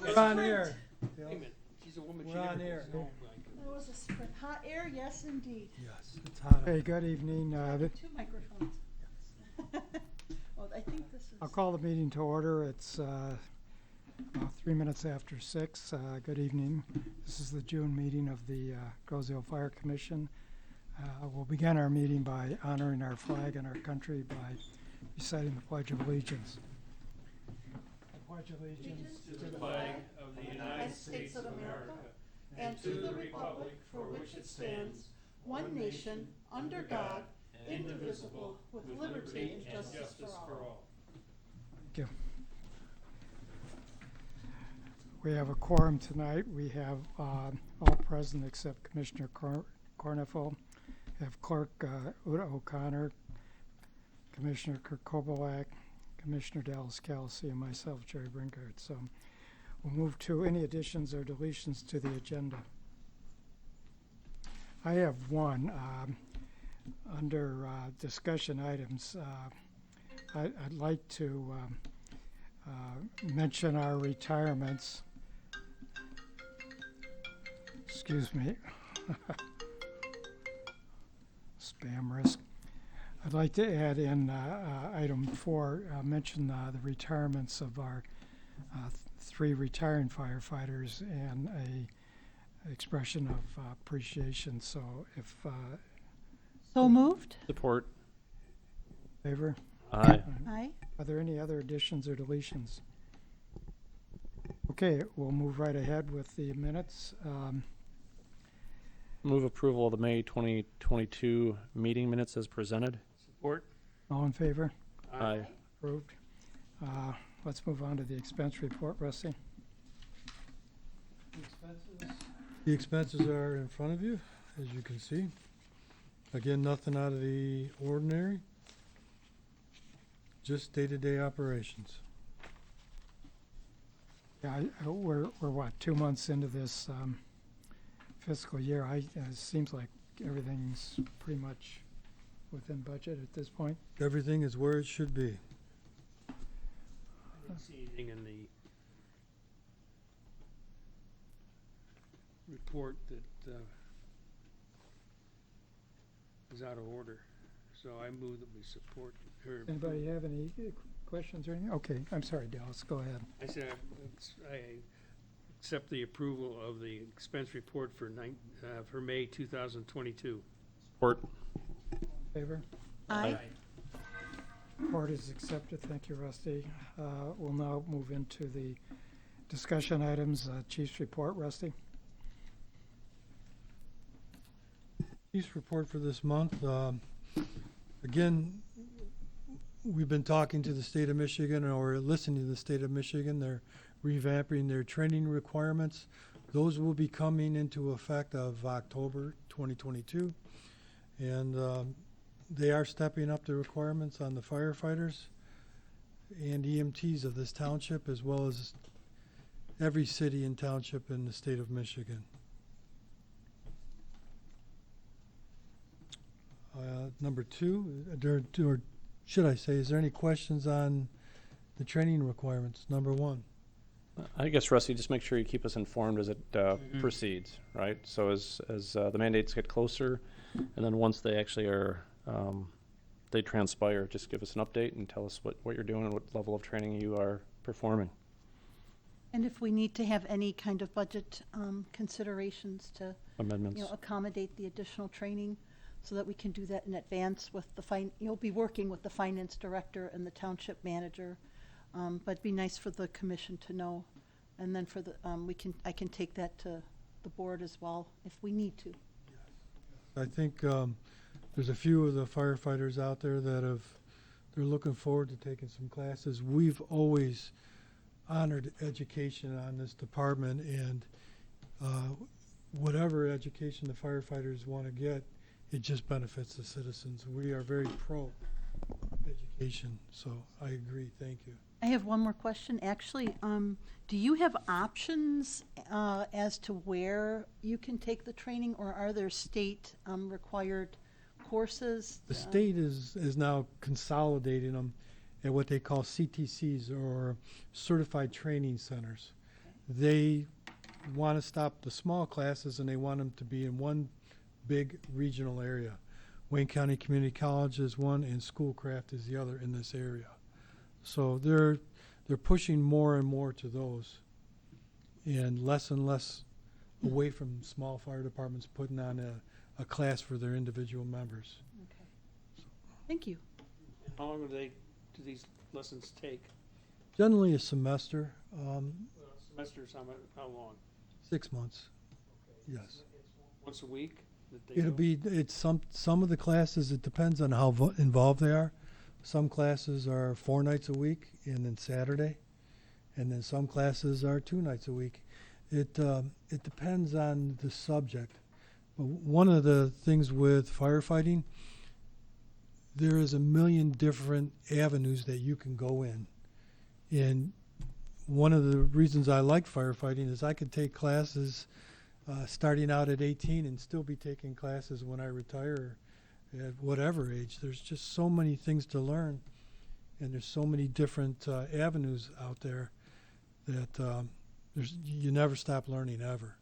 We're on air. Wait a minute, she's a woman. We're on air. Oh, That was a sprint. Hot air, yes, indeed. Yes, it's hot. Hey, good evening. Two microphones. Well, I think this is. I'll call the meeting to order. It's about 3 minutes after 6. Good evening. This is the June meeting of the Groseal Fire Commission. We'll begin our meeting by honoring our flag and our country by reciting the Pledge of Allegiance. I pledge allegiance to the flag of the United States of America and to the republic for which it stands, one nation, under God, indivisible, with liberty and justice for all. Thank you. We have a quorum tonight. We have all present except Commissioner Cornefel. We have Clerk Uda O'Connor, Commissioner Kirk-Kobolak, Commissioner Dallas Kelsey, and myself, Jerry Brinkard. So we'll move to any additions or deletions to the agenda. I have one. Under discussion items, I'd like to mention our retirements. Excuse me. Spam risk. I'd like to add in item 4, mention the retirements of our 3 retiring firefighters and a expression of appreciation. So if So moved? Support. favor, Aye. Aye. are there any other additions or deletions? Okay, we'll move right ahead with the minutes. Move approval of the May 2022 meeting minutes as presented. Support? All in favor? Aye. Approved. Let's move on to the expense report, Rusty. The expenses are in front of you, as you can see. Again, nothing out of the ordinary. Just day-to-day operations. Yeah, we're what, 2 months into this fiscal year. It seems like everything's pretty much within budget at this point. Everything is where it should be. I didn't see anything in the report that is out of order, so I move that we support her. Anybody have any questions or anything? Okay, I'm sorry, Dallas, go ahead. I said I accept the approval of the expense report for May 2022. Support. Favor? Aye. Report is accepted. Thank you, Rusty. We'll now move into the discussion items. Chief's report, Rusty. Chief's report for this month. Again, we've been talking to the state of Michigan, or listening to the state of Michigan. They're revamping their training requirements. Those will be coming into effect of October 2022. And they are stepping up the requirements on the firefighters and EMTs of this township, as well as every city and township in the state of Michigan. Number 2, or should I say, is there any questions on the training requirements? Number 1. I guess, Rusty, just make sure you keep us informed as it proceeds, right? So as the mandates get closer, and then once they actually are, they transpire, just give us an update and tell us what you're doing and what level of training you are performing. And if we need to have any kind of budget considerations to, Amendments. accommodate the additional training, so that we can do that in advance with the you'll be working with the finance director and the township manager. But it'd be nice for the commission to know, and then for the I can take that to the board as well if we need to. I think there's a few of the firefighters out there that they're looking forward to taking some classes. We've always honored education on this department, and whatever education the firefighters want to get, it just benefits the citizens. We are very pro education, so I agree. Thank you. I have one more question. Actually, do you have options as to where you can take the training, or are there state required courses? The state is now consolidating them at what they call CTCs, or Certified Training Centers. they want to stop the small classes and they want them to be in one big regional area. Wayne County Community College is one and Schoolcraft is the other in this area. So they're pushing more and more to those and less away from small fire departments putting on a class for their individual members. Okay. Thank you. How long do these lessons take? Generally a semester, Semesters, how long? 6 months, yes. Once a week? that they It'll do? be, it's some of the classes, it depends on how involved they are. Some classes are 4 nights a week and then Saturday, and then some classes are 2 nights a week. It depends on the subject. But one of the things with firefighting, there is a million different avenues that you can go in. And one of the reasons I like firefighting is I could take classes starting out at 18 and still be taking classes when I retire at whatever age. There's just so many things to learn, and there's so many different avenues out there that you never stop learning ever.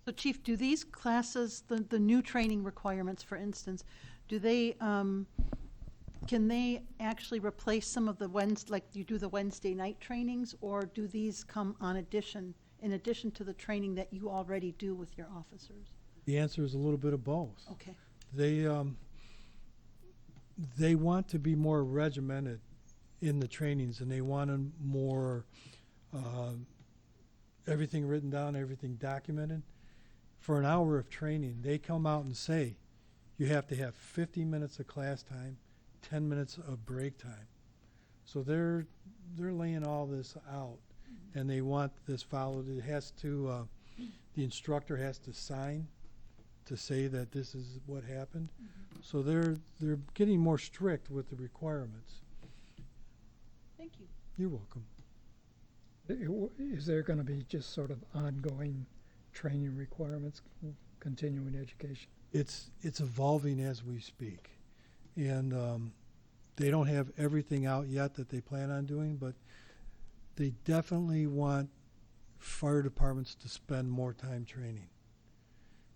So Chief, do these classes, the new training requirements, for instance, do they, can they actually replace some of the like you do the Wednesday night trainings, or do these come in addition to the training that you already do with your officers? The answer is a little bit of both. Okay. They want to be more regimented in the trainings, and they want them more everything written down, everything documented. For an hour of training, they come out and say you have to have 50 minutes of class time, 10 minutes of break time. So they're laying all this out, and they want this followed. It has to the instructor has to sign to say that this is what happened. So they're getting more strict with the requirements. Thank you. You're welcome. Is there going to be just sort of ongoing training requirements, continuing education? It's evolving as we speak, and they don't have everything out yet that they plan on doing, but they definitely want fire departments to spend more time training.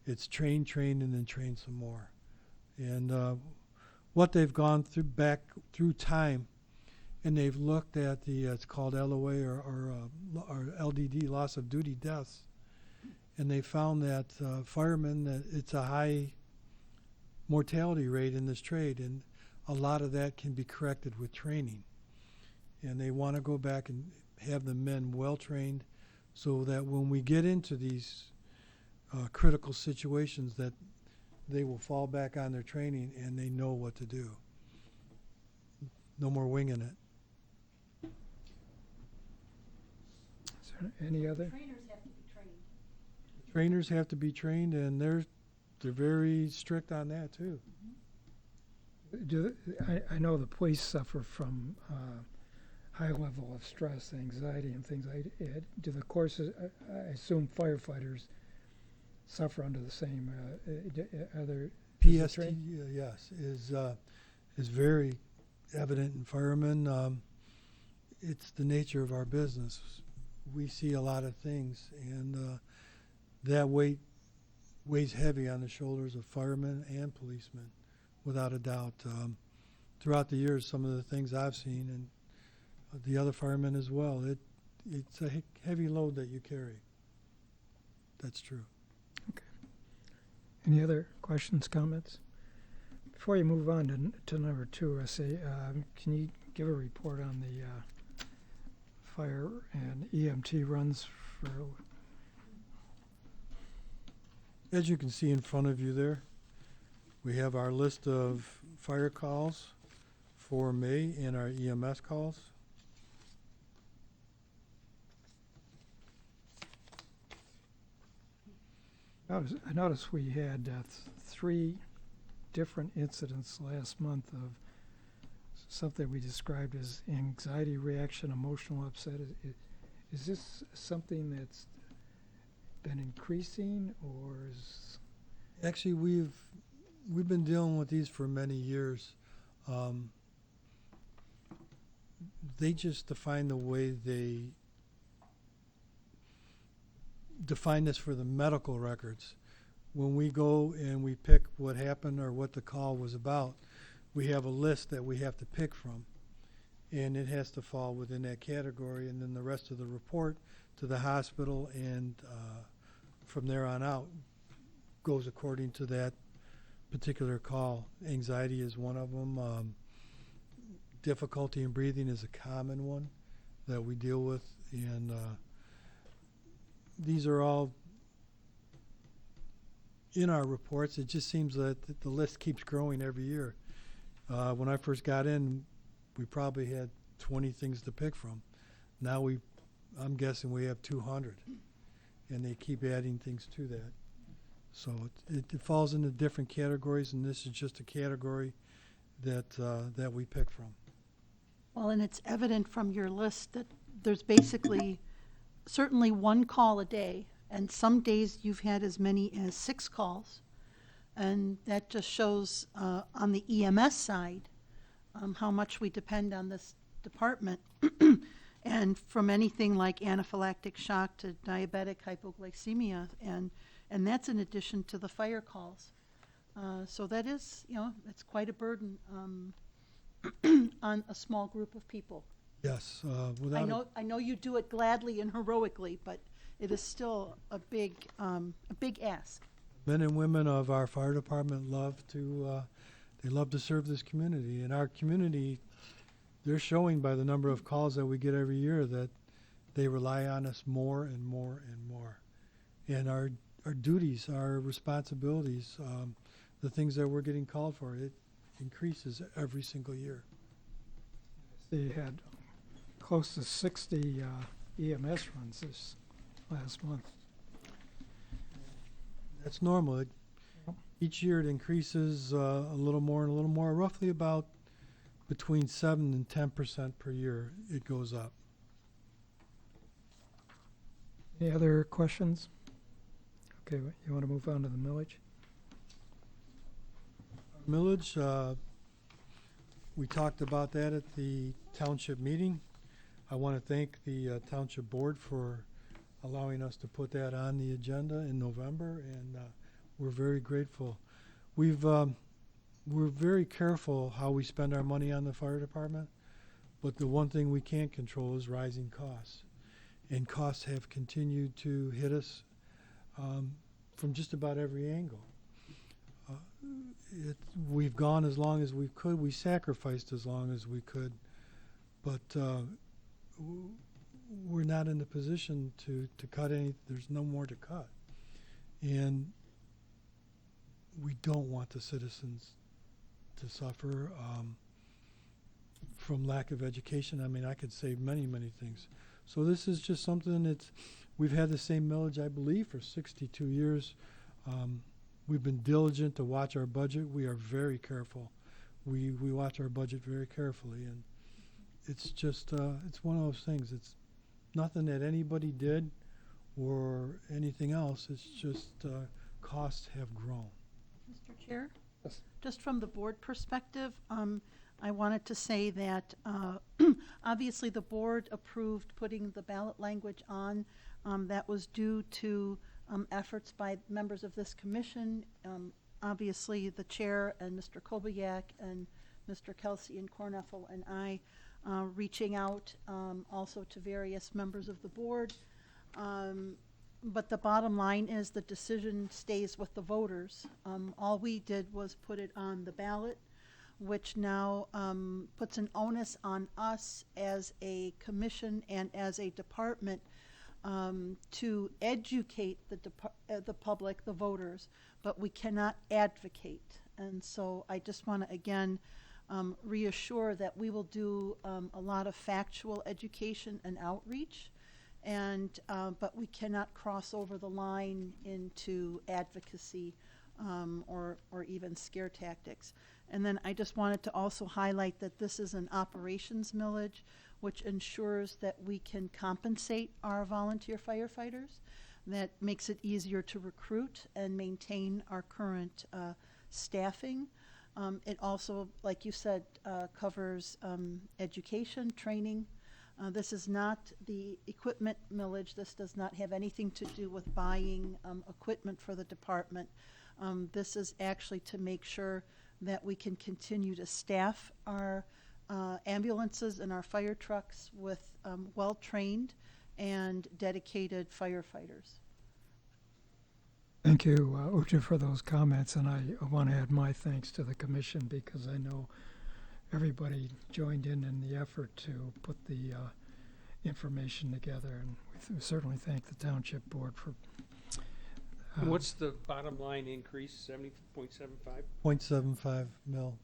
It's train, and then train some more. And what they've gone through back through time, and they've looked at the it's called LOA or LDD, loss of duty deaths, and they found that firemen, that it's a high mortality rate in this trade, and a lot of that can be corrected with training. And they want to go back and have the men well trained, so that when we get into these critical situations, that they will fall back on their training and they know what to do. No more winging it. Is there any other? Trainers have to be trained. Trainers have to be trained, and they're very strict on that too. I know the police suffer from high level of stress, anxiety, and things like that. Do the courses, I assume firefighters suffer under the same, other PST, yes, is very evident in firemen. It's the nature of our business. We see a lot of things, and that weighs heavy on the shoulders of firemen and policemen, without a doubt. Throughout the years, some of the things I've seen, and the other firemen as well, it's a heavy load that you carry. That's true. Any other questions, comments? Before you move on to number 2, Rusty, can you give a report on the fire and EMT runs for? As you can see in front of you there, we have our list of fire calls for May and our EMS calls. I noticed we had 3 different incidents last month of something we described as anxiety reaction, emotional upset. Is this something that's been increasing, or is? Actually, we've been dealing with these for many years. They just define the way define this for the medical records. When we go and we pick what happened or what the call was about, we have a list that we have to pick from. And it has to fall within that category, and then the rest of the report to the hospital, and from there on out goes according to that particular call. Anxiety is one of them. Difficulty in breathing is a common one that we deal with, and these are all in our reports. It just seems that the list keeps growing every year. When I first got in, we probably had 20 things to pick from. Now I'm guessing we have 200, and they keep adding things to that. So it falls into different categories, and this is just a category that we pick from. Well, and it's evident from your list that there's basically certainly one call a day, and some days you've had as many as 6 calls. And that just shows on the EMS side how much we depend on this department. And from anything like anaphylactic shock to diabetic hypoglycemia, and that's in addition to the fire calls. So that is, it's quite a burden on a small group of people. Yes, without I know you do it gladly and heroically, but it is still a big ask. men and women of our fire department love to serve this community. And our community, they're showing by the number of calls that we get every year that they rely on us more and more and more. And our duties, our responsibilities, the things that we're getting called for, it increases every single year. They had close to 60 EMS runs this last month. That's normal. Each year it increases a little more and a little more, roughly about between 7 and 10% per year it goes up. Any other questions? Okay, you want to move on to the millage? Millage, we talked about that at the township meeting. I want to thank the township board for allowing us to put that on the agenda in November, and we're very grateful. We're very careful how we spend our money on the fire department, but the one thing we can't control is rising costs. And costs have continued to hit us from just about every angle. We've gone as long as we could. We sacrificed as long as we could, but we're not in the position to cut any. There's no more to cut, and we don't want the citizens to suffer from lack of education. I mean, I could say many, many things. So this is just something we've had the same millage, I believe, for 62 years. We've been diligent to watch our budget. We are very careful. We watch our budget very carefully, and it's just it's one of those things. It's nothing that anybody did or anything else. It's just costs have grown. Mr. Chair? Yes. Just from the board perspective, I wanted to say that obviously the board approved putting the ballot language on. That was due to efforts by members of this commission, obviously the chair and Mr. Kobiak and Mr. Kelsey and Corneffel and I reaching out also to various members of the board. But the bottom line is the decision stays with the voters. All we did was put it on the ballot, which now puts an onus on us as a commission and as a department to educate the public, the voters, but we cannot advocate. And so I just want to again reassure that we will do a lot of factual education and outreach, and but we cannot cross over the line into advocacy or even scare tactics. And then I just wanted to also highlight that this is an operations millage, which ensures that we can compensate our volunteer firefighters. That makes it easier to recruit and maintain our current staffing. It also, like you said, covers education, training, This is not the equipment millage. This does not have anything to do with buying equipment for the department. This is actually to make sure that we can continue to staff our ambulances and our fire trucks with well-trained and dedicated firefighters. Thank you, Uta, for those comments, and I want to add my thanks to the commission because I know everybody joined in the effort to put the information together, and we certainly thank the township board for. What's the bottom line increase, 70.75? 0.75 mil.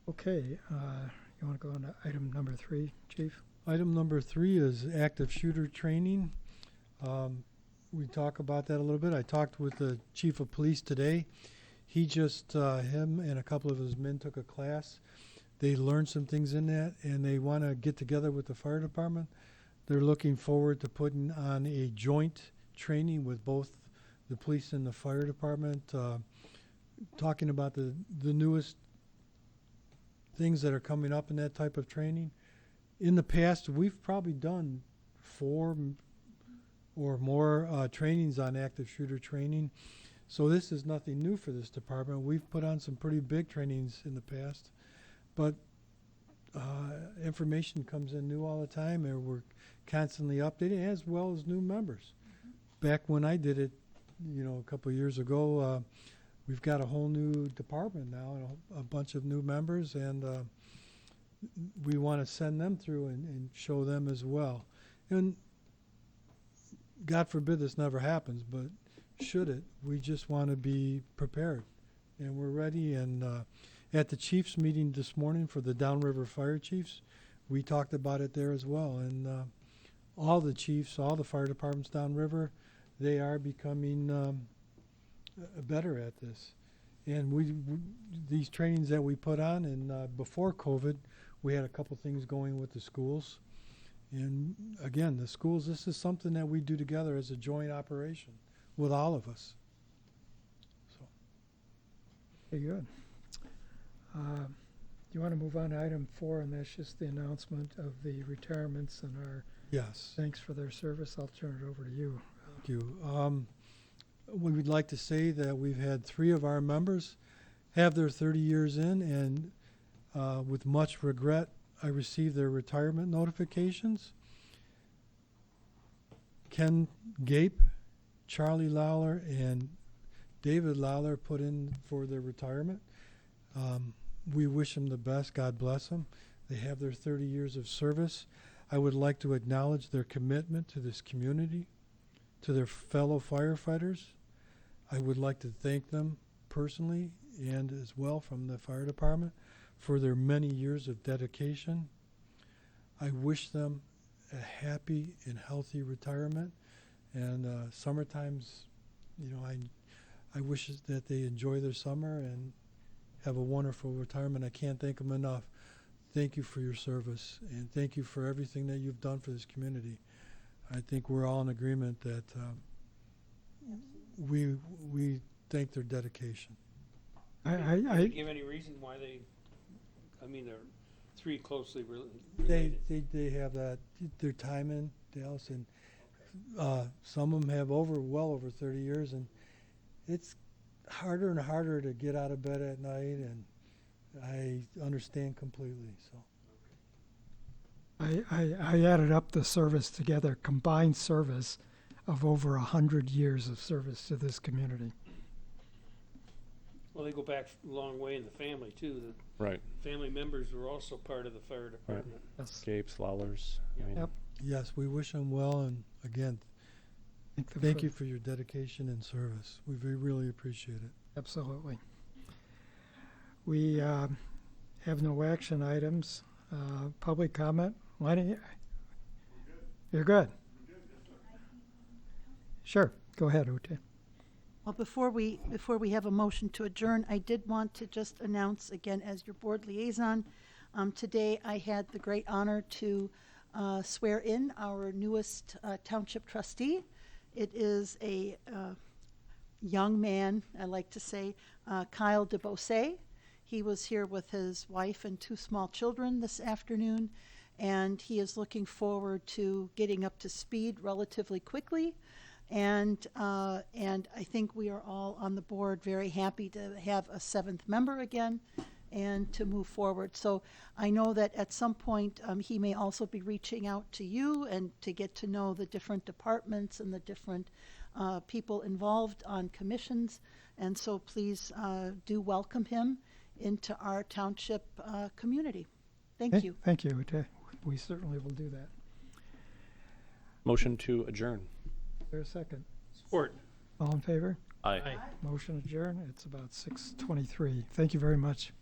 Okay, you want to go on to item number 3, Chief? Item number 3 is active shooter training. We talk about that a little bit. I talked with the chief of police today. He just, him and a couple of his men took a class. They learned some things in that, and they want to get together with the fire department. They're looking forward to putting on a joint training with both the police and the fire department, talking about the newest things that are coming up in that type of training. In the past, we've probably done 4 or more trainings on active shooter training. So this is nothing new for this department. We've put on some pretty big trainings in the past, but information comes in new all the time, and we're constantly updating, as well as new members. Back when I did it, a couple of years ago, we've got a whole new department now, and a bunch of new members, and we want to send them through and show them as well. And God forbid this never happens, but should it, we just want to be prepared, and we're ready. And at the chiefs meeting this morning for the Downriver Fire Chiefs, we talked about it there as well. And all the chiefs, all the fire departments downriver, they are becoming better at this. And these trainings that we put on, and before COVID, we had a couple things going with the schools. And again, the schools, this is something that we do together as a joint operation with all of us. So. Very good. You want to move on to item 4, and that's just the announcement of the retirements and our Yes. thanks for their service. I'll turn it over to you. Thank you. We would like to say that we've had 3 of our members have their 30 years in, and with much regret, I received their retirement notifications. Ken Gape, Charlie Lawler, and David Lawler put in for their retirement. We wish them the best. God bless them. They have their 30 years of service. I would like to acknowledge their commitment to this community, to their fellow firefighters. I would like to thank them personally and as well from the fire department for their many years of dedication. I wish them a happy and healthy retirement. And summertime's, I wish that they enjoy their summer and have a wonderful retirement. I can't thank them enough. Thank you for your service, and thank you for everything that you've done for this community. I think we're all in agreement that we thank their dedication. Did they give any reason why they, they're 3 closely related? They have that, their time in Dallas, and some of them have well over 30 years, and it's harder and harder to get out of bed at night, and I understand completely. So I added up the service together, combined service of over 100 years of service to this community. Well, they go back a long way in the family, too. The Right. family members were also part of the fire department. Yes. Gapes, Lawlers. Yep. yes, we wish them well, and again, thank you for your dedication and service. We really appreciate it. Absolutely. We have no action items. Public comment. Why don't you? You're good. Sure. Go ahead, Ute. Well, before we have a motion to adjourn, I did want to just announce again, as your board liaison, today I had the great honor to swear in our newest township trustee. It is a young man, I like to say, Kyle DeBose. He was here with his wife and 2 small children this afternoon, and he is looking forward to getting up to speed relatively quickly. And I think we are all on the board very happy to have a 7th member again and to move forward. So I know that at some point he may also be reaching out to you and to get to know the different departments and the different people involved on commissions. And so please do welcome him into our township community. Thank you. Thank you. We certainly will do that. Motion to adjourn. Is there a second? Support. All in favor? Aye. Aye. Motion adjourned. It's about 6:23. Thank you very much.